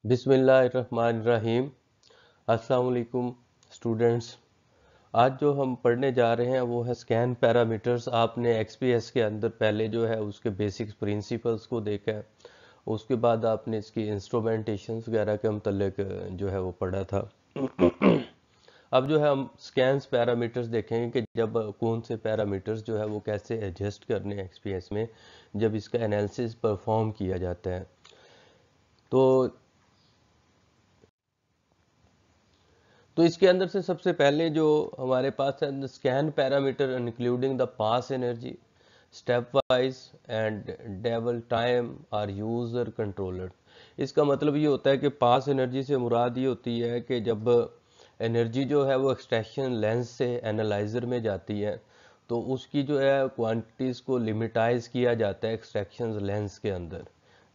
बिस्मिल्लाहिर्रहमानिर्रहीम। अस्सलाम वालेकुम स्टूडेंट्स। आज जो हम पढ़ने जा रहे हैं वो है स्कैन पैरामीटर्स। आपने एक्सपीएस के अंदर पहले जो है उसके बेसिक्स प्रिंसिपल्स को देखा है, उसके बाद आपने इसकी इंस्ट्रूमेंटेशंस वगैरह के मतलब जो है वो पढ़ा था। अब जो है हम स्कैन्स पैरामीटर्स देखेंगे कि जब कौन से पैरामीटर्स जो है वो कैसे एडजस्ट करने हैं एक्सपीएस में जब इसका एनालिसिस परफॉर्म किया जाता है। तो इसके अंदर से सबसे पहले जो हमारे पास है scan parameter including the pass energy step wise and dwell time are user controller. इसका मतलब ये होता है कि पास एनर्जी से मुराद ये होती है कि जब एनर्जी जो है वो एक्सट्रैक्शन लेंस से एनालाइजर में जाती है तो उसकी जो है क्वांटिटीज को लिमिटाइज किया जाता है एक्सट्रैक्शन लेंस के अंदर।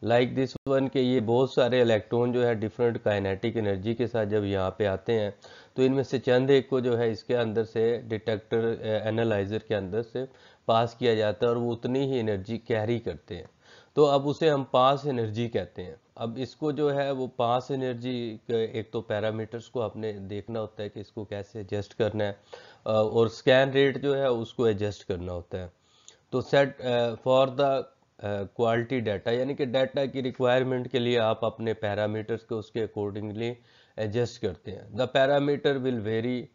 लाइक दिस वन के ये बहुत सारे इलेक्ट्रॉन जो है डिफरेंट काइनेटिक एनर्जी के साथ जब यहाँ पे आते हैं तो इनमें से चंद एक को जो है इसके अंदर से डिटेक्टर एनालाइजर के अंदर से पास किया जाता है और वो उतनी ही एनर्जी कैरी करते हैं। तो अब उसे हम पास एनर्जी कहते हैं। अब इसको जो है वो पास एनर्जी एक तो पैरामीटर्स को आपने देखना होता है कि इसको कैसे एडजस्ट करना है और स्कैन रेट जो है उसको एडजस्ट करना होता है। तो set for the quality data यानी कि डाटा की रिक्वायरमेंट के लिए आप अपने पैरामीटर्स को उसके अकॉर्डिंगली एडजस्ट करते हैं। The parameter will very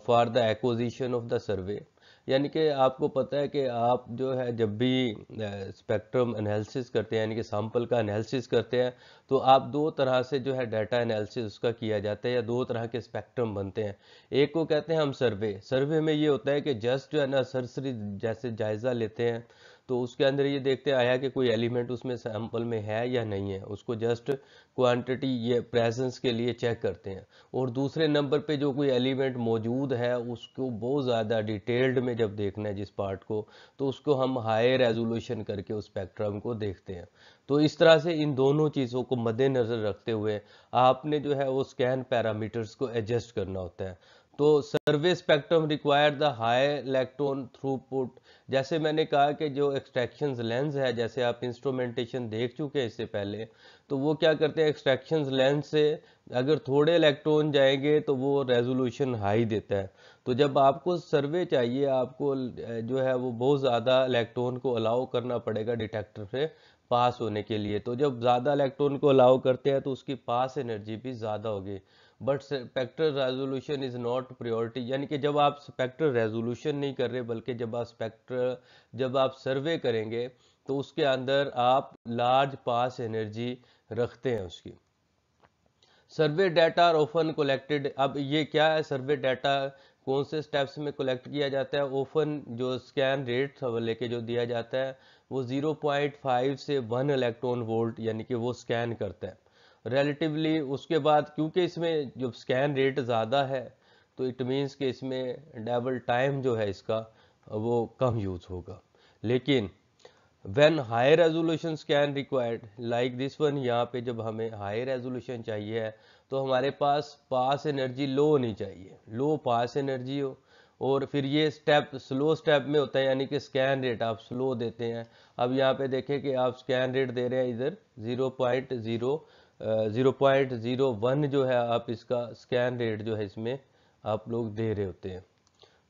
for the acquisition of the survey. यानी कि आपको पता है कि आप जो है जब भी स्पेक्ट्रम एनालिसिस करते हैं यानी कि सैंपल का एनालिसिस करते हैं तो आप दो तरह से जो है डाटा एनालिसिस उसका किया जाता है या दो तरह के स्पेक्ट्रम बनते हैं। एक को कहते हैं हम सर्वे में ये होता है कि जस्ट जो है ना सरसरी जैसे जायजा लेते हैं तो उसके अंदर ये देखते हैं आया कि कोई एलिमेंट उसमें सैंपल में है या नहीं है, उसको जस्ट क्वांटिटी ये प्रेजेंस के लिए चेक करते हैं। और दूसरे नंबर पे जो कोई एलिमेंट मौजूद है उसको बहुत ज़्यादा डिटेल्ड में जब देखना है जिस पार्ट को तो उसको हम हाई रेजोल्यूशन करके उस स्पेक्ट्रम को देखते हैं। तो इस तरह से इन दोनों चीज़ों को मद्देनज़र रखते हुए आपने जो है वो स्कैन पैरामीटर्स को एडजस्ट करना होता है। तो survey spectrum require the high electron throughput. जैसे मैंने कहा कि जो एक्सट्रैक्शन लेंस है, जैसे आप इंस्ट्रूमेंटेशन देख चुके हैं इससे पहले, तो वो क्या करते हैं एक्सट्रैक्शन लेंस से अगर थोड़े इलेक्ट्रॉन जाएंगे तो वो रेजोल्यूशन हाई देता है। तो जब आपको सर्वे चाहिए आपको जो है वो बहुत ज़्यादा इलेक्ट्रॉन को अलाउ करना पड़ेगा डिटेक्टर से पास होने के लिए। तो जब ज़्यादा इलेक्ट्रॉन को अलाउ करते हैं तो उसकी पास एनर्जी भी ज़्यादा होगी। But spectral resolution is not priority. यानी कि जब आप स्पेक्ट्रल रेजोल्यूशन नहीं कर रहे बल्कि जब आप सर्वे करेंगे तो उसके अंदर आप लार्ज पास एनर्जी रखते हैं उसकी। सर्वे डाटा आर ओफन कलेक्टेड। अब ये क्या है सर्वे डाटा कौन से स्टेप्स में कलेक्ट किया जाता है? ओफन जो स्कैन रेट लेके जो दिया जाता है वो 0.5 से 1 इलेक्ट्रॉन वोल्ट यानी कि वो स्कैन करता है रिलेटिवली। उसके बाद क्योंकि इसमें जो स्कैन रेट ज़्यादा है तो इट मीन्स कि इसमें डबल टाइम जो है इसका वो कम यूज़ होगा। लेकिन when high resolution scan required like this one, यहाँ पे जब हमें हाई रेजोल्यूशन चाहिए है तो हमारे पास पास एनर्जी लो होनी चाहिए, लो पास एनर्जी हो। और फिर ये स्टेप स्लो स्टेप में होता है यानी कि स्कैन रेट आप स्लो देते हैं। अब यहाँ पे देखें कि आप स्कैन रेट दे रहे हैं इधर 0.01 जो है आप इसका स्कैन रेट जो है इसमें आप लोग दे रहे होते हैं।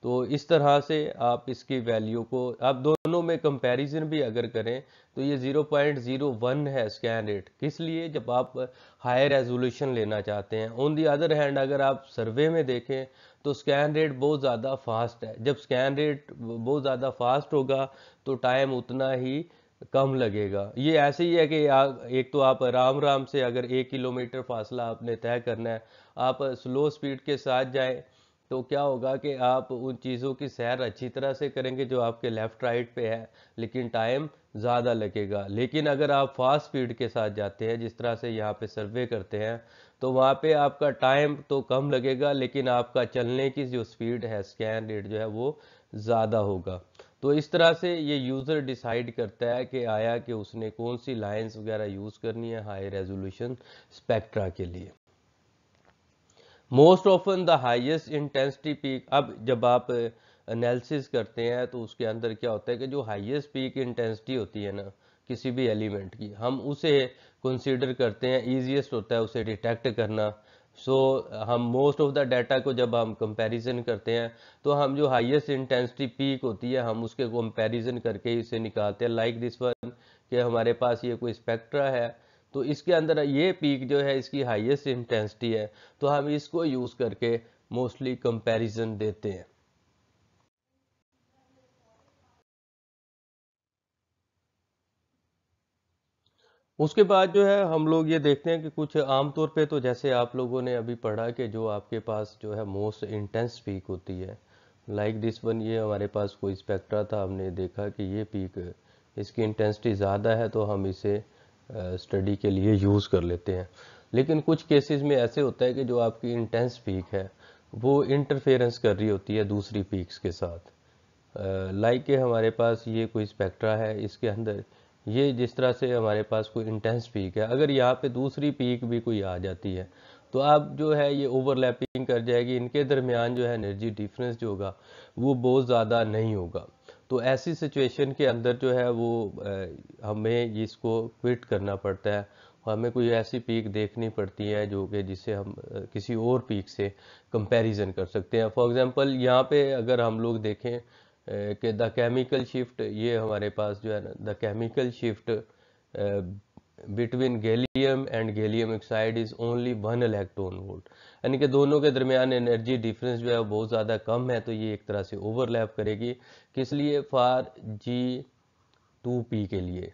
तो इस तरह से आप इसकी वैल्यू को आप दोनों में कंपैरिजन भी अगर करें तो ये 0.01 है स्कैन रेट। किस लिए? जब आप हाई रेजोल्यूशन लेना चाहते हैं। ऑन दी अदर हैंड अगर आप सर्वे में देखें तो स्कैन रेट बहुत ज़्यादा फास्ट है। जब स्कैन रेट बहुत ज़्यादा फास्ट होगा तो टाइम उतना ही कम लगेगा। ये ऐसे ही है कि एक तो आप आराम आराम से अगर 1 किलोमीटर फासला आपने तय करना है, आप स्लो स्पीड के साथ जाएं तो क्या होगा कि आप उन चीज़ों की सैर अच्छी तरह से करेंगे जो आपके लेफ्ट राइट पे है, लेकिन टाइम ज़्यादा लगेगा। लेकिन अगर आप फास्ट स्पीड के साथ जाते हैं जिस तरह से यहाँ पे सर्वे करते हैं तो वहाँ पे आपका टाइम तो कम लगेगा लेकिन आपका चलने की जो स्पीड है स्कैन रेट जो है वो ज़्यादा होगा। तो इस तरह से ये यूज़र डिसाइड करता है कि आया कि उसने कौन सी लाइंस वगैरह यूज़ करनी है हाई रेजोल्यूशन स्पेक्ट्रा के लिए। Most often the highest intensity peak. अब जब आप एनालिसिस करते हैं तो उसके अंदर क्या होता है कि जो हाईएस्ट पीक इंटेंसिटी होती है ना किसी भी एलिमेंट की, हम उसे कंसीडर करते हैं, ईजीएस्ट होता है उसे डिटेक्ट करना। सो हम मोस्ट ऑफ द डाटा को जब हम कंपैरिजन करते हैं तो हम जो हाईएस्ट इंटेंसिटी पीक होती है हम उसके कंपैरिजन करके इसे निकालते हैं। लाइक दिस वन, कि हमारे पास ये कोई स्पेक्ट्रा है, तो इसके अंदर ये पीक जो है इसकी हाईएस्ट इंटेंसिटी है, तो हम इसको यूज करके मोस्टली कंपैरिजन देते हैं। उसके बाद जो है हम लोग ये देखते हैं कि कुछ आमतौर पे, तो जैसे आप लोगों ने अभी पढ़ा कि जो आपके पास जो है मोस्ट इंटेंस पीक होती है, लाइक दिस वन, ये हमारे पास कोई स्पेक्ट्रा था, हमने देखा कि ये पीक इसकी इंटेंसिटी ज़्यादा है तो हम इसे स्टडी के लिए यूज़ कर लेते हैं। लेकिन कुछ केसेस में ऐसे होता है कि जो आपकी इंटेंस पीक है वो इंटरफेरेंस कर रही होती है दूसरी पीक्स के साथ। लाइक के हमारे पास ये कोई स्पेक्ट्रा है, इसके अंदर ये जिस तरह से हमारे पास कोई इंटेंस पीक है, अगर यहाँ पे दूसरी पीक भी कोई आ जाती है तो आप जो है ये ओवरलैपिंग कर जाएगी, इनके दरमियान जो है एनर्जी डिफरेंस जो होगा वो बहुत ज़्यादा नहीं होगा। तो ऐसी सिचुएशन के अंदर जो है वो हमें इसको क्विट करना पड़ता है, हमें कोई ऐसी पीक देखनी पड़ती है जो कि जिससे हम किसी और पीक से कंपैरिजन कर सकते हैं। फॉर एग्जांपल यहाँ पे अगर हम लोग देखें कि द केमिकल शिफ्ट, ये हमारे पास जो है ना the chemical shift between gallium and gallium oxide is only 1 electron volt, यानी कि दोनों के दरमियान एनर्जी डिफरेंस जो है बहुत ज़्यादा कम है, तो ये एक तरह से ओवरलैप करेगी। किस लिए? फॉर G2P के लिए,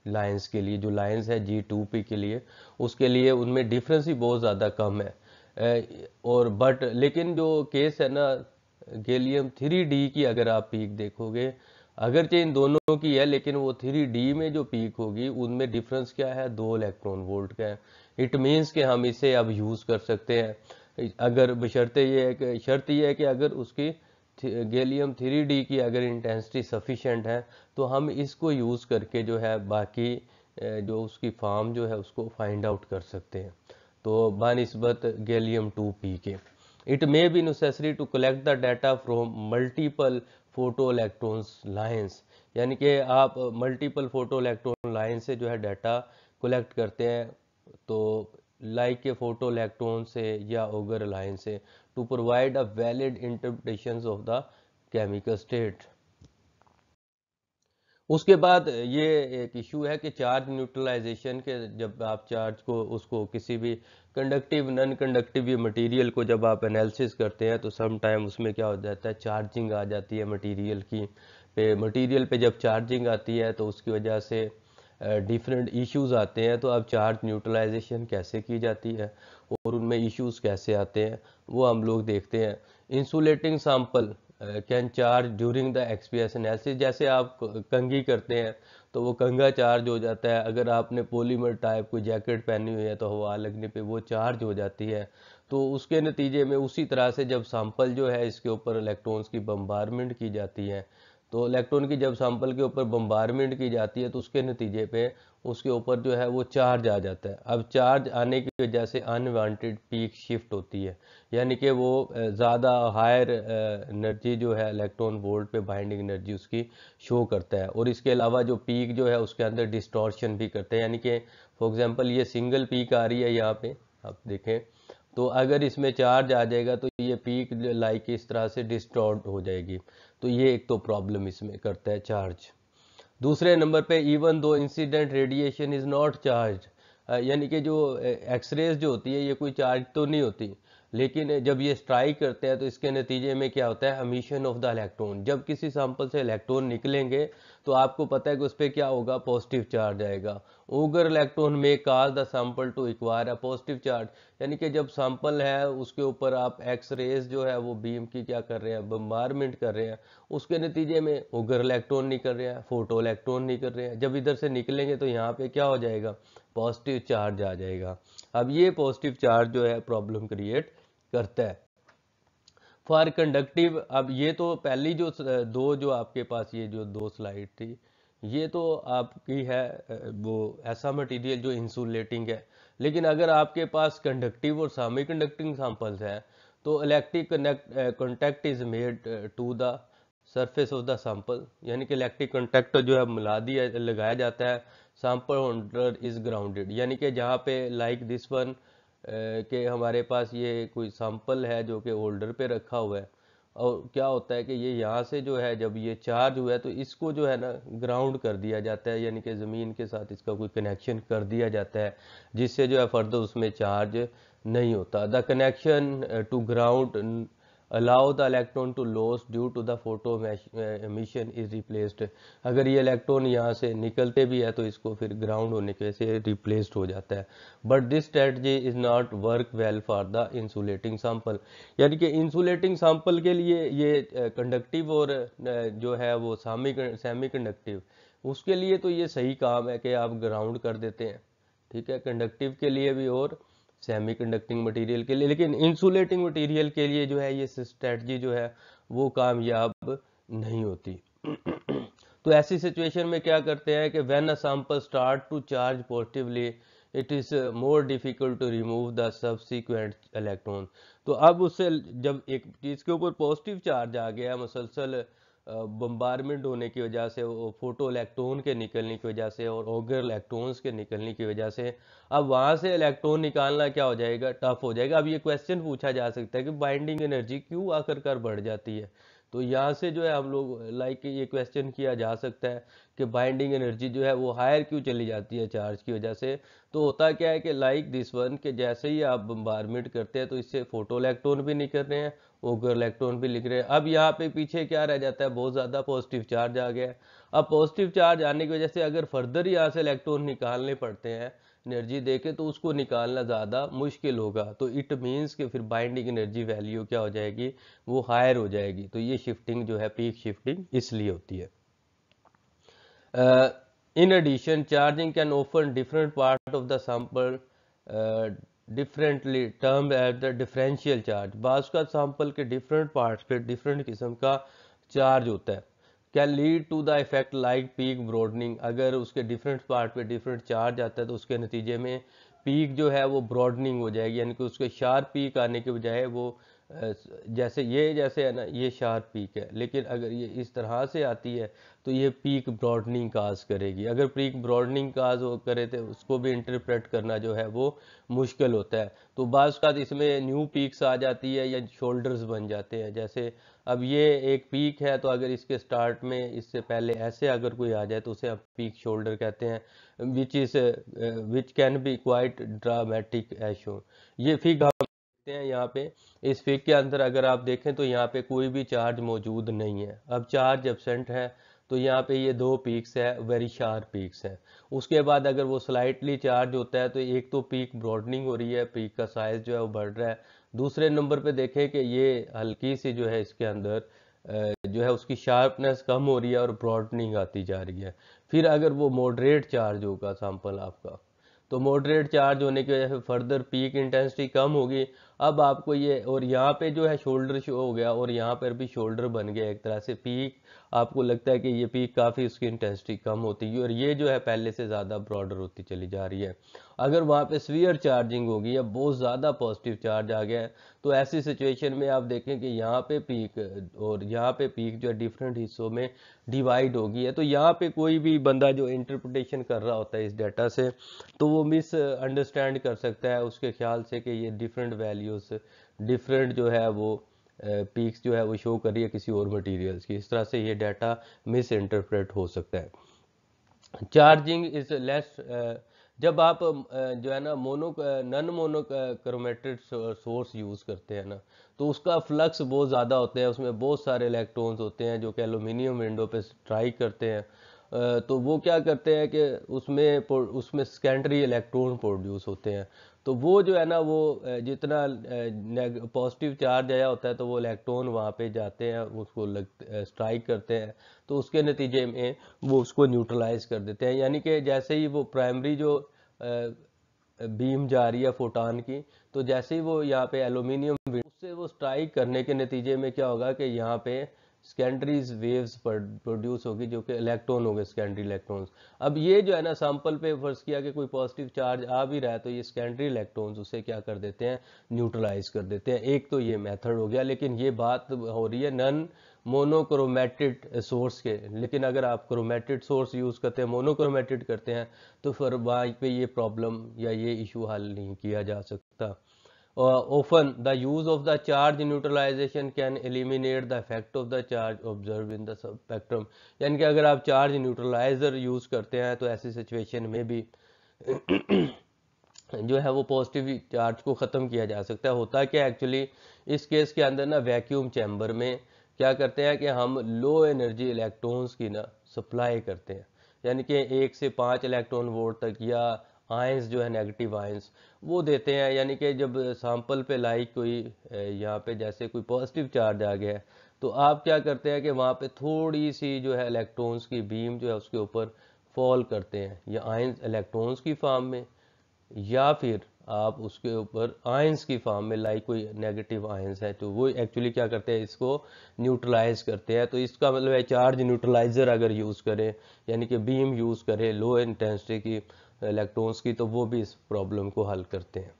लाइंस के लिए, जो लाइंस है G2P के लिए, उसके लिए उनमें डिफरेंस ही बहुत ज़्यादा कम है। और बट लेकिन जो केस है ना गैलियम 3D की, अगर आप पीक देखोगे, अगरचे इन दोनों की है लेकिन वो 3D में जो पीक होगी उनमें डिफरेंस क्या है? 2 इलेक्ट्रॉन वोल्ट का है। इट मीन्स कि हम इसे अब यूज़ कर सकते हैं, अगर बशर्ते ये है कि शर्त ये है कि अगर उसकी गैलियम 3D की अगर इंटेंसिटी सफिशेंट है तो हम इसको यूज़ करके जो है बाकी जो उसकी फॉर्म जो है उसको फाइंड आउट कर सकते हैं। तो बानिस्बत गैलियम 2P के, it may be necessary to collect the data from multiple photo electrons lines, यानी कि आप मल्टीपल फोटो इलेक्ट्रॉन लाइन से जो है डाटा कलेक्ट करते हैं, तो लाइक के फोटो इलेक्ट्रॉन से या ओगर लाइन से, to provide a valid interpretation of the chemical state. उसके बाद ये एक इशू है कि चार्ज न्यूट्रलाइजेशन के, जब आप चार्ज को उसको किसी भी कंडक्टिव नॉन कंडक्टिव मटेरियल को जब आप एनालिसिस करते हैं तो सम टाइम उसमें क्या हो जाता है, चार्जिंग आ जाती है मटेरियल की पे। मटेरियल पे जब चार्जिंग आती है तो उसकी वजह से डिफरेंट इश्यूज आते हैं। तो अब चार्ज न्यूट्रलाइजेशन कैसे की जाती है और उनमें इश्यूज कैसे आते हैं वो हम लोग देखते हैं। Insulating sample can charge during the XPS analysis, जैसे आप कंघी करते हैं तो वो कंघा चार्ज हो जाता है, अगर आपने पॉलीमर टाइप कोई जैकेट पहनी हुई है तो हवा लगने पे वो चार्ज हो जाती है। तो उसके नतीजे में उसी तरह से जब सैंपल जो है इसके ऊपर इलेक्ट्रॉन्स की बम्बारमेंट की जाती है, तो इलेक्ट्रॉन की जब सैंपल के ऊपर बम्बारमेंट की जाती है तो उसके नतीजे पे उसके ऊपर जो है वो चार्ज आ जाता है। अब चार्ज आने की वजह से अनवांटेड पीक शिफ्ट होती है, यानी कि वो ज़्यादा हायर एनर्जी जो है इलेक्ट्रॉन वोल्ट पे बाइंडिंग एनर्जी उसकी शो करता है। और इसके अलावा जो पीक जो है उसके अंदर डिस्टॉर्शन भी करता है, यानी कि फॉर एग्जांपल ये सिंगल पीक आ रही है यहाँ पे आप देखें, तो अगर इसमें चार्ज आ जाएगा तो ये पीक लाइक इस तरह से डिस्टॉर्ट हो जाएगी। तो ये एक तो प्रॉब्लम इसमें करता है चार्ज। दूसरे नंबर पे even though incident radiation is not charge, यानी कि जो एक्सरेज जो होती है ये कोई चार्ज तो नहीं होती, लेकिन जब ये स्ट्राइक करते हैं तो इसके नतीजे में क्या होता है, एमिशन ऑफ द इलेक्ट्रॉन। जब किसी सैंपल से इलेक्ट्रॉन निकलेंगे तो आपको पता है कि उस पर क्या होगा, पॉजिटिव चार्ज आएगा। ओगर इलेक्ट्रॉन में cause the sample to acquire a positive charge, यानी कि जब सैंपल है उसके ऊपर आप एक्स रेज जो है वो बीम की क्या कर रहे हैं, बम्बारमेंट कर रहे हैं, उसके नतीजे में ओगर इलेक्ट्रॉन निकल रहे हैं, फोटो इलेक्ट्रॉन निकल रहे हैं। जब इधर से निकलेंगे तो यहाँ पे क्या हो जाएगा, पॉजिटिव चार्ज आ जाएगा। अब ये पॉजिटिव चार्ज जो है प्रॉब्लम क्रिएट करता है। फॉर कंडक्टिव, अब ये तो पहली जो दो जो आपके पास ये जो दो स्लाइड थी ये तो आपकी है वो ऐसा मटेरियल जो इंसुलेटिंग है। लेकिन अगर आपके पास कंडक्टिव और सेमी कंडक्टिंग सैंपल्स हैं तो electric connect contact is made to the surface of the sample, यानी कि इलेक्ट्रिक कंटैक्ट जो है मिला दिया लगाया जाता है। सैंपल होल्डर इज ग्राउंडेड, यानी कि जहाँ पे लाइक दिस वन के हमारे पास ये कोई सैंपल है जो कि होल्डर पे रखा हुआ है, और क्या होता है कि ये यहाँ से जो है जब ये चार्ज हुआ है तो इसको जो है ना ग्राउंड कर दिया जाता है, यानी कि ज़मीन के साथ इसका कोई कनेक्शन कर दिया जाता है, जिससे जो है फर्दर उसमें चार्ज नहीं होता। The connection to ground allow the electron to loss due to the photo emission is replaced. अगर ये इलेक्ट्रॉन यहाँ से निकलते भी है तो इसको फिर ग्राउंड होने की वजह से रिप्लेस्ड हो जाता है। But this strategy is not work well for the insulating sample, यानी कि इंसुलेटिंग सैंपल के लिए ये कंडक्टिव और जो है वो सेमी कंडक्टिव, उसके लिए तो ये सही काम है कि आप ग्राउंड कर देते हैं, ठीक है, कंडक्टिव के लिए भी और सेमी कंडक्टिंग मटेरियल के लिए। लेकिन इंसुलेटिंग मटेरियल के लिए जो है ये स्ट्रेटजी जो है वो कामयाब नहीं होती। तो ऐसी सिचुएशन में क्या करते हैं कि when a sample start to charge positively it is more difficult to remove the subsequent electron. तो अब उससे जब एक चीज के ऊपर पॉजिटिव चार्ज आ गया मुसलसल बम्बारमेंट होने की वजह से, वो फोटो इलेक्ट्रॉन के निकलने की वजह से और ऑगर इलेक्ट्रॉन्स के निकलने की वजह से, अब वहां से इलेक्ट्रॉन निकालना क्या हो जाएगा, टफ हो जाएगा। अब ये क्वेश्चन पूछा जा सकता है कि बाइंडिंग एनर्जी क्यों आखिरकार बढ़ जाती है। तो यहाँ से जो है हम लोग लाइक ये क्वेश्चन किया जा सकता है कि बाइंडिंग एनर्जी जो है वो हायर क्यों चली जाती है चार्ज की वजह से। तो होता क्या है कि लाइक दिस वन के जैसे ही आप बम्बारमेंट करते हैं तो इससे फोटो इलेक्ट्रॉन भी निकल रहे हैं, ओगर इलेक्ट्रॉन भी लिख रहे हैं। अब यहाँ पे पीछे क्या रह जाता है, बहुत ज़्यादा पॉजिटिव चार्ज आ गया है। अब पॉजिटिव चार्ज आने की वजह से अगर फर्दर यहाँ से इलेक्ट्रॉन निकालने पड़ते हैं एनर्जी देके तो उसको निकालना ज़्यादा मुश्किल होगा। तो इट मीन्स कि फिर बाइंडिंग एनर्जी वैल्यू क्या हो जाएगी, वो हायर हो जाएगी। तो ये शिफ्टिंग जो है पीक शिफ्टिंग इसलिए होती है। In addition, charging can often different part of the sample differently termed as the differential charge। बाज़ का sample के different parts पे different किस्म का charge होता है। Can lead to the effect like peak broadening। अगर उसके different part पे different charge आता है तो उसके नतीजे में पीक जो है वो ब्रॉडनिंग हो जाएगी, यानी कि उसके शार्प पीक आने के बजाय वो जैसे है ना, ये शार्प पीक है, लेकिन अगर ये इस तरह से आती है तो ये पीक ब्रॉडनिंग काज करेगी। अगर पीक ब्रॉडनिंग काज वो करे तो उसको भी इंटरप्रेट करना जो है वो मुश्किल होता है। तो बाज़ का इसमें न्यू पीक्स आ जाती है या शोल्डर्स बन जाते हैं। जैसे अब ये एक पीक है तो अगर इसके स्टार्ट में इससे पहले ऐसे अगर कोई आ जाए तो उसे आप पीक शोल्डर कहते हैं, which can be quite dramatic as shown. ये फिग हम देखते हैं यहाँ पे, इस फिग के अंदर अगर आप देखें तो यहाँ पे कोई भी चार्ज मौजूद नहीं है। अब चार्ज एब्सेंट है तो यहाँ पे ये दो पीक्स है, वेरी शार्प पीक्स हैं। उसके बाद अगर वो स्लाइटली चार्ज होता है तो एक तो पीक ब्रॉडनिंग हो रही है, पीक का साइज जो है वो बढ़ रहा है। दूसरे नंबर पे देखें कि ये हल्की सी जो है इसके अंदर जो है उसकी शार्पनेस कम हो रही है और ब्रॉडनिंग आती जा रही है। फिर अगर वो मॉडरेट चार्ज होगा सैंपल आपका, तो मॉडरेट चार्ज होने की वजह से फर्दर पीक इंटेंसिटी कम होगी। अब आपको ये और यहाँ पे जो है शोल्डर शो हो गया और यहाँ पर भी शोल्डर बन गया एक तरह से। पीक आपको लगता है कि ये पीक काफ़ी उसकी इंटेंसिटी कम होती है और ये जो है पहले से ज़्यादा ब्रॉडर होती चली जा रही है। अगर वहाँ पे स्फीयर चार्जिंग होगी या बहुत ज़्यादा पॉजिटिव चार्ज आ गया है तो ऐसी सिचुएशन में आप देखें कि यहाँ पे पीक और यहाँ पे पीक जो है डिफरेंट हिस्सों में डिवाइड होगी है। तो यहाँ पे कोई भी बंदा जो इंटरप्रिटेशन कर रहा होता है इस डाटा से तो वो मिस अंडरस्टैंड कर सकता है उसके ख्याल से कि ये डिफरेंट वैल्यूज डिफरेंट जो है वो पीक्स जो है वो शो कर रही है किसी और मटेरियल्स की। इस तरह से ये डाटा मिस इंटरप्रेट हो सकता है। चार्जिंग इज लेस, जब आप जो है ना नन मोनोक्रोमेटेड सोर्स यूज़ करते हैं ना तो उसका फ्लक्स बहुत ज़्यादा होते हैं, उसमें बहुत सारे इलेक्ट्रॉन्स होते हैं जो कि एल्यूमिनियम विंडो पे स्ट्राइक करते हैं। तो वो क्या करते हैं कि उसमें सेकेंडरी इलेक्ट्रॉन प्रोड्यूस होते हैं। तो वो जो है ना वो जितना पॉजिटिव चार्ज आया होता है तो वो इलेक्ट्रॉन वहाँ पे जाते हैं, उसको स्ट्राइक करते हैं, तो उसके नतीजे में वो उसको न्यूट्रलाइज कर देते हैं। यानी कि जैसे ही वो प्राइमरी जो बीम जा रही है फोटान की, तो जैसे ही वो यहाँ पे एल्यूमिनियम उससे वो स्ट्राइक करने के नतीजे में क्या होगा कि यहाँ पे सेकेंडरीज वेव्स प्रोड्यूस होगी जो कि इलेक्ट्रॉन होंगे, सेकेंडरी इलेक्ट्रॉन्स। अब ये जो है ना सैंपल पे फर्ज किया कि कोई पॉजिटिव चार्ज आ भी रहा है तो ये सेकेंडरी इलेक्ट्रॉन्स उसे क्या कर देते हैं, न्यूट्रलाइज कर देते हैं। एक तो ये मेथड हो गया, लेकिन ये बात हो रही है नन मोनोक्रोमेटेड सोर्स के, लेकिन अगर आप क्रोमेटेड सोर्स यूज़ करते हैं, मोनोक्रोमेटेड करते हैं, तो फिर वहाँ पे ये प्रॉब्लम या ये इशू हल नहीं किया जा सकता। Often the use of the charge neutralization can eliminate the effect of the charge observed in the spectrum। यानी कि अगर आप चार्ज न्यूट्रलाइजर यूज़ करते हैं तो ऐसी सिचुएशन में भी जो है वो पॉजिटिव चार्ज को ख़त्म किया जा सकता है। होता क्या एक्चुअली इस केस के अंदर ना, वैक्यूम चैम्बर में क्या करते हैं कि हम लो एनर्जी इलेक्ट्रॉन्स की ना सप्लाई करते हैं, यानी कि 1 से 5 इलेक्ट्रॉन वोल्ट तक, या आयंस जो है नेगेटिव आयंस वो देते हैं। यानी कि जब सैंपल पे लाइक कोई यहाँ पे जैसे कोई पॉजिटिव चार्ज आ गया है, तो आप क्या करते हैं कि वहाँ पे थोड़ी सी जो है इलेक्ट्रॉन्स की बीम जो है उसके ऊपर फॉल करते हैं, या आयंस इलेक्ट्रॉन्स की फॉर्म में, या फिर आप उसके ऊपर आयंस की फॉर्म में, लाइक कोई नेगेटिव आयंस है, तो वो एक्चुअली क्या करते हैं, इसको न्यूट्रलाइज करते हैं। तो इसका मतलब है चार्ज न्यूट्रलाइजर अगर यूज़ करें, यानी कि बीम यूज़ करें लो इंटेंसिटी की इलेक्ट्रॉन्स की, तो वो भी इस प्रॉब्लम को हल करते हैं।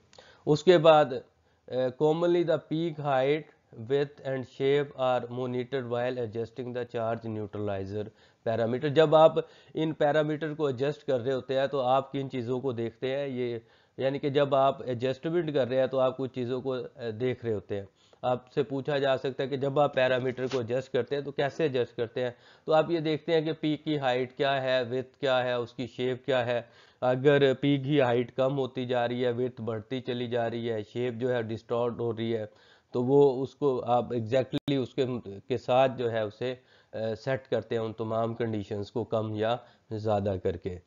उसके बाद commonly the peak height width and shape are monitored while adjusting the charge neutralizer parameter. जब आप इन पैरामीटर को एडजस्ट कर रहे होते हैं तो आप किन चीज़ों को देखते हैं, ये यानी कि जब आप एडजस्टमेंट कर रहे हैं तो आप कुछ चीज़ों को देख रहे होते हैं। आपसे पूछा जा सकता है कि जब आप पैरामीटर को एडजस्ट करते हैं तो कैसे एडजस्ट करते हैं, तो आप ये देखते हैं कि पीक की हाइट क्या है, विड्थ क्या है, उसकी शेप क्या है। अगर पीक की हाइट कम होती जा रही है, विड्थ बढ़ती चली जा रही है, शेप जो है डिस्टॉर्ट हो रही है, तो वो उसको आप एग्जैक्टली उसके के साथ जो है उसे सेट करते हैं, उन तमाम कंडीशंस को कम या ज़्यादा करके।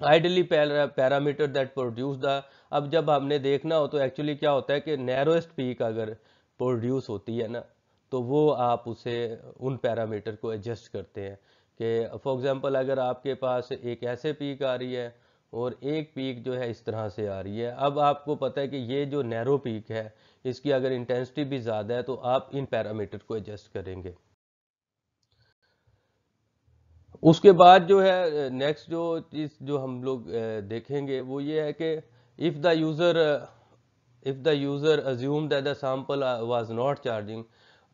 Ideally parameter that produce the, अब जब हमने देखना हो तो एक्चुअली क्या होता है कि नैरोएस्ट पीक अगर प्रोड्यूस होती है ना, तो वो आप उसे उन पैरामीटर को एडजस्ट करते हैं कि फॉर एग्जांपल अगर आपके पास एक ऐसे पीक आ रही है और एक पीक जो है इस तरह से आ रही है, अब आपको पता है कि ये जो नैरो पीक है इसकी अगर इंटेंसिटी भी ज़्यादा है तो आप इन पैरामीटर को एडजस्ट करेंगे। उसके बाद जो है नेक्स्ट जो चीज़ जो हम लोग देखेंगे वो ये है कि if the user assume that the sample was not charging,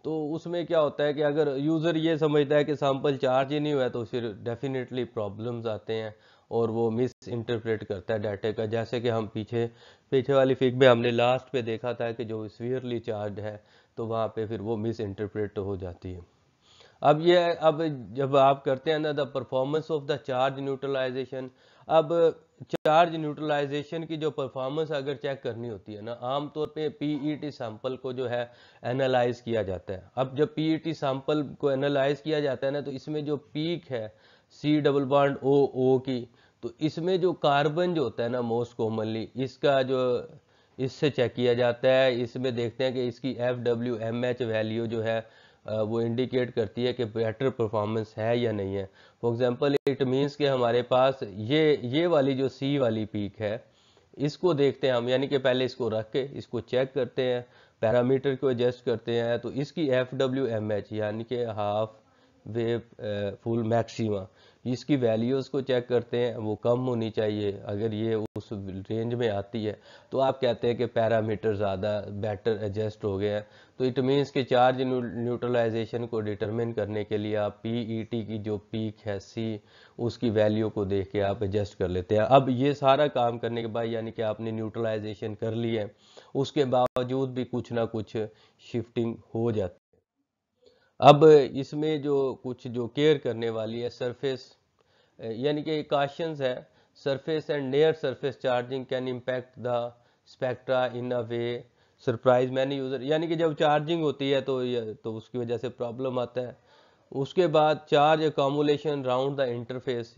तो उसमें क्या होता है कि अगर यूज़र ये समझता है कि सैंपल चार्ज ही नहीं हुआ है तो फिर डेफिनेटली प्रॉब्लम्स आते हैं और वो मिस इंटरप्रेट करता है डाटा का। जैसे कि हम पीछे पीछे वाली फिग में हमने लास्ट पे देखा था कि जो स्फीयरली चार्ज है तो वहाँ पे फिर वो मिस इंटरप्रेट हो जाती है। अब जब आप करते हैं ना the performance of the charge neutralization, अब चार्ज न्यूट्रलाइजेशन की जो परफॉर्मेंस अगर चेक करनी होती है ना, आमतौर पे पीईटी सैंपल को जो है एनालाइज किया जाता है। अब जब पीईटी सैंपल को एनालाइज किया जाता है ना, तो इसमें जो पीक है सी डबल बॉन्ड ओ ओ की, तो इसमें जो कार्बन जो होता है ना मोस्ट कॉमनली, इसका जो इससे चेक किया जाता है। इसमें देखते हैं कि इसकी FWMH वैल्यू जो है वो इंडिकेट करती है कि बेटर परफॉर्मेंस है या नहीं है। फॉर एग्जांपल इट मींस कि हमारे पास ये वाली जो सी वाली पीक है इसको देखते हैं हम, यानी कि पहले इसको रख के इसको चेक करते हैं, पैरामीटर को एडजस्ट करते हैं, तो इसकी FWMH यानी कि हाफ वेव फुल मैक्सिमा, इसकी वैल्यूज़ को चेक करते हैं, वो कम होनी चाहिए। अगर ये उस रेंज में आती है तो आप कहते हैं कि पैरामीटर ज़्यादा बेटर एडजस्ट हो गए हैं। तो इट मीन्स कि चार्ज न्यूट्रलाइजेशन को डिटरमिन करने के लिए आप पीईटी की जो पीक है सी, उसकी वैल्यू को देख के आप एडजस्ट कर लेते हैं। अब ये सारा काम करने के बाद यानी कि आपने न्यूट्रलाइजेशन कर ली है, उसके बावजूद भी कुछ ना कुछ शिफ्टिंग हो जाती है। अब इसमें जो कुछ जो केयर करने वाली है सरफेस, यानी कि काशंस है, surface and near surface charging can impact the spectra in a way surprise many user, यानी कि जब चार्जिंग होती है तो उसकी वजह से प्रॉब्लम आता है। उसके बाद charge accumulation round the interface,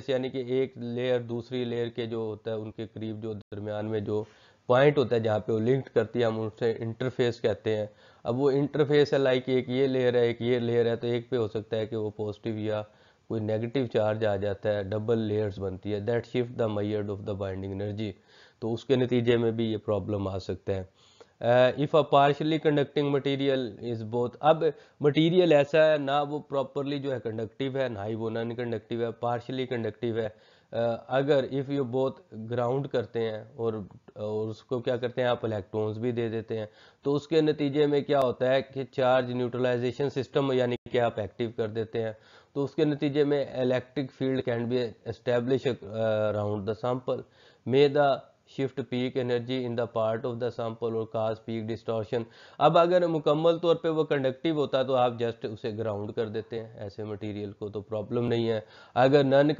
यानी कि एक लेयर दूसरी लेयर के जो होता है उनके करीब जो दरमियान में जो पॉइंट होता है जहाँ पे वो लिंक करती है, हम उसे इंटरफेस कहते हैं। अब वो इंटरफेस है लाइक एक ये लेयर है एक ये लेयर है, तो एक पे हो सकता है कि वो पॉजिटिव या कोई नेगेटिव चार्ज आ जाता है, डबल लेयर्स बनती है, that shift the method of the binding energy, तो उसके नतीजे में भी ये प्रॉब्लम आ सकता है। If a partially conducting material is both, अब मटेरियल ऐसा है ना वो प्रॉपरली जो है कंडक्टिव है ना ही वो नॉन कंडक्टिव है, पार्शली कंडक्टिव है। अगर इफ़ यू बोथ ग्राउंड करते हैं और और उसको क्या करते हैं आप इलेक्ट्रॉन्स भी दे देते हैं। तो उसके नतीजे में क्या होता है कि चार्ज न्यूट्रलाइजेशन सिस्टम यानी कि आप एक्टिव कर देते हैं। तो उसके नतीजे में electric field can be establish around the sample, may the shift peak energy in the part of the sample और काज पीक डिस्टॉर्शन। अब अगर मुकम्मल तौर पे वो कंडक्टिव होता तो आप जस्ट उसे ग्राउंड कर देते हैं, ऐसे मटेरियल को तो प्रॉब्लम नहीं है। अगर नॉन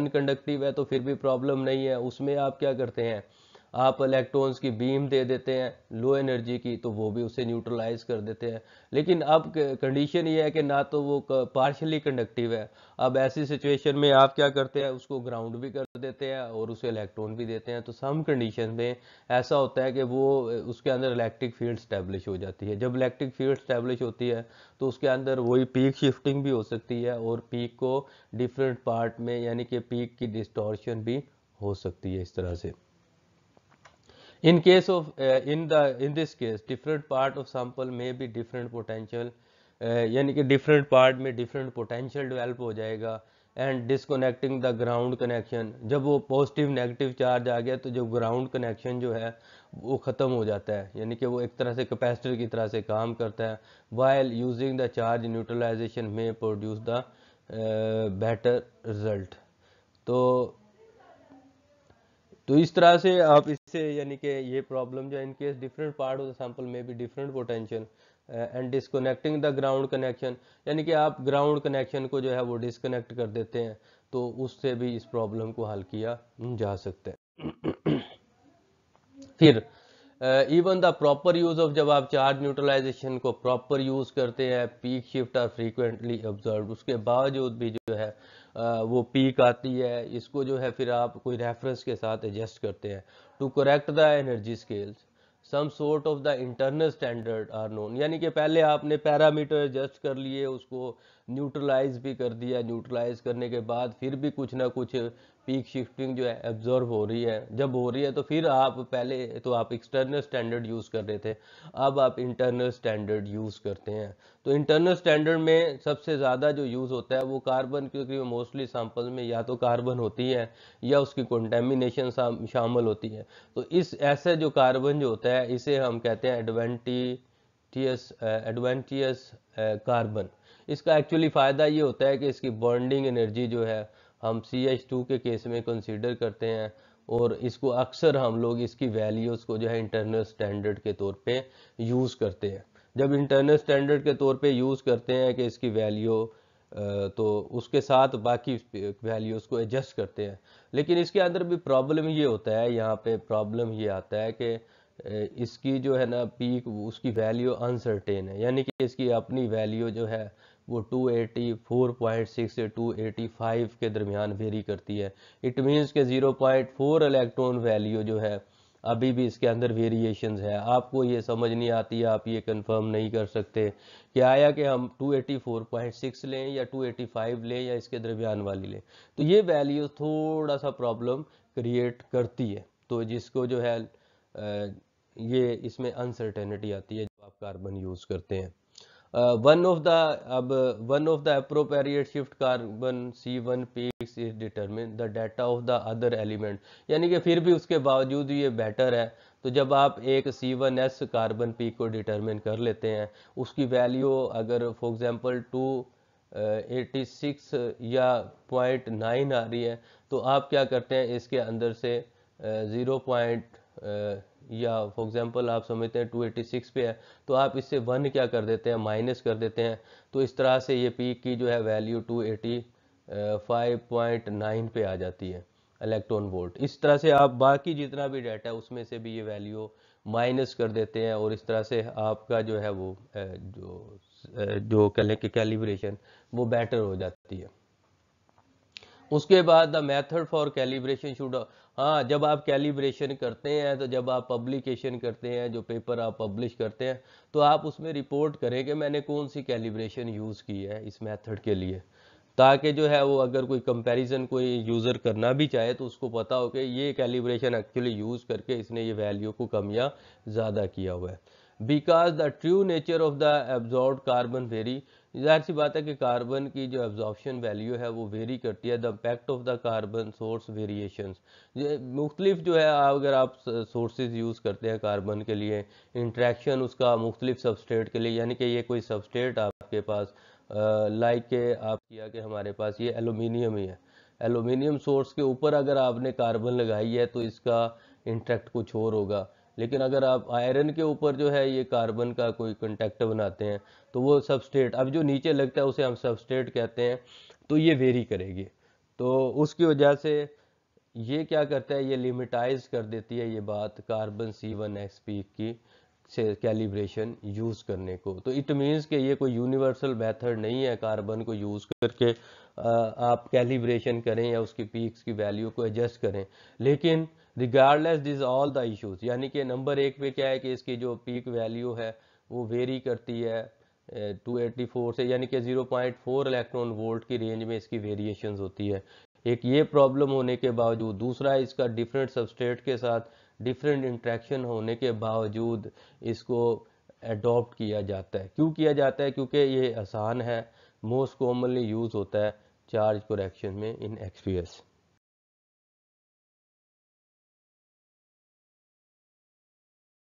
कंडक्टिव है तो फिर भी प्रॉब्लम नहीं है, उसमें आप क्या करते हैं, आप इलेक्ट्रॉन्स की बीम दे देते हैं लो एनर्जी की, तो वो भी उसे न्यूट्रलाइज कर देते हैं। लेकिन अब कंडीशन ये है कि ना तो वो पार्शली कंडक्टिव है। अब ऐसी सिचुएशन में आप क्या करते हैं, उसको ग्राउंड भी कर देते हैं और उसे इलेक्ट्रॉन भी देते हैं। तो सम कंडीशन में ऐसा होता है कि वो उसके अंदर इलेक्ट्रिक फील्ड स्टैब्लिश हो जाती है। जब इलेक्ट्रिक फील्ड स्टैब्लिश होती है तो उसके अंदर वही पीक शिफ्टिंग भी हो सकती है और पीक को डिफरेंट पार्ट में यानी कि पीक की डिस्टॉर्शन भी हो सकती है इस तरह से। In case of in this case different part of sample may be different potential, यानी कि different part में different potential develop हो जाएगा। and disconnecting the ground connection, जब वो पॉजिटिव नेगेटिव चार्ज आ गया तो जो ग्राउंड कनेक्शन जो है वो ख़त्म हो जाता है, यानी कि वो एक तरह से कैपेसिटर की तरह से काम करता है। while using the charge neutralization may produce the better result। तो इस तरह से आप इससे यानी कि ये प्रॉब्लम जो है, in case different part of the sample में भी different potential and disconnecting the ground connection, यानी कि आप ग्राउंड कनेक्शन को जो है वो डिस्कनेक्ट कर देते हैं, तो उससे भी इस प्रॉब्लम को हल किया जा सकता है। फिर even the proper use of, जब आप चार्ज न्यूट्रलाइजेशन को प्रॉपर यूज करते हैं, peak shift are frequently observe, उसके बावजूद भी जो है वो पीक आती है, इसको जो है फिर आप कोई रेफरेंस के साथ एडजस्ट करते हैं। To correct the energy scales some sort of the internal standard are known, यानी कि पहले आपने पैरामीटर एडजस्ट कर लिए, उसको न्यूट्रलाइज भी कर दिया, न्यूट्रलाइज करने के बाद फिर भी कुछ ना कुछ पीक शिफ्टिंग जो है एब्जॉर्ब हो रही है। जब हो रही है तो फिर आप पहले तो आप एक्सटर्नल स्टैंडर्ड यूज़ कर रहे थे, अब आप इंटरनल स्टैंडर्ड यूज़ करते हैं। तो इंटरनल स्टैंडर्ड में सबसे ज़्यादा जो यूज़ होता है वो कार्बन, क्योंकि मोस्टली सैंपल में या तो कार्बन होती है या उसकी कंटेमिनेशन शामिल होती है। तो इस ऐसे जो कार्बन जो होता है इसे हम कहते हैं एडवेंटियस कार्बन। इसका एक्चुअली फ़ायदा ये होता है कि इसकी बॉन्डिंग एनर्जी जो है हम CH2 के केस में कंसीडर करते हैं, और इसको अक्सर हम लोग इसकी वैल्यूज़ को जो है इंटरनल स्टैंडर्ड के तौर पे यूज़ करते हैं। जब इंटरनल स्टैंडर्ड के तौर पे यूज़ करते हैं कि इसकी वैल्यू, तो उसके साथ बाकी वैल्यूज़ को एडजस्ट करते हैं। लेकिन इसके अंदर भी प्रॉब्लम ये होता है, यहाँ पे प्रॉब्लम ये आता है कि इसकी जो है ना पीक, उसकी वैल्यू अनसर्टेन है, यानी कि इसकी अपनी वैल्यू जो है वो 284.6 से 285 के दरमियान वेरी करती है। इट मीन्स के 0.4 इलेक्ट्रॉन वैल्यू जो है अभी भी इसके अंदर वेरिएशंस है। आपको ये समझ नहीं आती, आप ये कंफर्म नहीं कर सकते कि आया कि हम 284.6 लें या 285 लें या इसके दरमियान वाली लें। तो ये वैल्यू थोड़ा सा प्रॉब्लम क्रिएट करती है, तो जिसको जो है ये इसमें अनसर्टेनिटी आती है जब आप कार्बन यूज़ करते हैं। One of the appropriate shift carbon C1 peaks is determine the data of the other element, यानी कि फिर भी उसके बावजूद ये बेटर है। तो जब आप एक C1s कार्बन पीक को डिटरमिन कर लेते हैं, उसकी वैल्यू अगर फॉर एग्जांपल 286 या 0.9 आ रही है, तो आप क्या करते हैं, इसके अंदर से 0. या फॉर एग्जांपल आप समझते हैं 286 पे है, तो आप इससे 1 क्या कर देते हैं, माइनस कर देते हैं। तो इस तरह से ये पीक की जो है वैल्यू 285.9 पे आ जाती है इलेक्ट्रॉन वोल्ट। इस तरह से आप बाकी जितना भी डाटा है उसमें से भी ये वैल्यू माइनस कर देते हैं, और इस तरह से आपका जो है वो जो कैलिब्रेशन वो बेटर हो जाती है। उसके बाद the method for calibration should, हाँ जब आप कैलिब्रेशन करते हैं, तो जब आप पब्लिकेशन करते हैं, जो पेपर आप पब्लिश करते हैं, तो आप उसमें रिपोर्ट करें कि मैंने कौन सी कैलिब्रेशन यूज़ की है इस मेथड के लिए, ताकि जो है वो अगर कोई कंपैरिजन कोई यूज़र करना भी चाहे तो उसको पता हो कि ये कैलिब्रेशन एक्चुअली यूज़ करके इसने ये वैल्यू को कम या ज़्यादा किया हुआ है। Because the true nature of the absorbed carbon very, जाहिर सी बात है कि कार्बन की जो एब्जॉर्प्शन वैल्यू है वो वेरी करती है। The impact of the carbon source variations, मुख्तलिफ जो है अगर आप सोर्सेज यूज़ करते हैं कार्बन के लिए, इंट्रैक्शन उसका मुख्तलिफ सबस्ट्रेट के लिए, यानी कि ये कोई सबस्ट्रेट आपके पास लाइक के आप किया कि हमारे पास ये एलुमिनियम ही है, एलुमिनियम सोर्स के ऊपर अगर आपने कार्बन लगाई है तो इसका इंट्रैक्ट कुछ और होगा। लेकिन अगर आप आयरन के ऊपर जो है ये कार्बन का कोई कंटेक्ट बनाते हैं तो वो सबस्ट्रेट अब जो नीचे लगता है उसे हम सबस्ट्रेट कहते हैं, तो ये वेरी करेगी। तो उसकी वजह से ये क्या करता है, ये लिमिटाइज कर देती है ये बात कार्बन C1X पीक की से कैलिब्रेशन यूज़ करने को। तो इट मीन्स कि ये कोई यूनिवर्सल मेथड नहीं है कार्बन को यूज़ करके आप कैलिब्रेशन करें या उसकी पीक्स की वैल्यू को एडजस्ट करें। लेकिन regardless this all the issues, यानी कि नंबर एक पे क्या है कि इसकी जो पीक वैल्यू है वो वेरी करती है 284 से, यानी कि 0.4 इलेक्ट्रॉन वोल्ट की रेंज में इसकी वेरिएशंस होती है। एक ये प्रॉब्लम होने के बावजूद, दूसरा इसका डिफरेंट सबस्ट्रेट के साथ डिफरेंट इंट्रैक्शन होने के बावजूद इसको अडॉप्ट किया जाता है। क्यों किया जाता है? क्योंकि ये आसान है, मोस्ट कॉमनली यूज़ होता है चार्ज करेक्शन में इन XPS।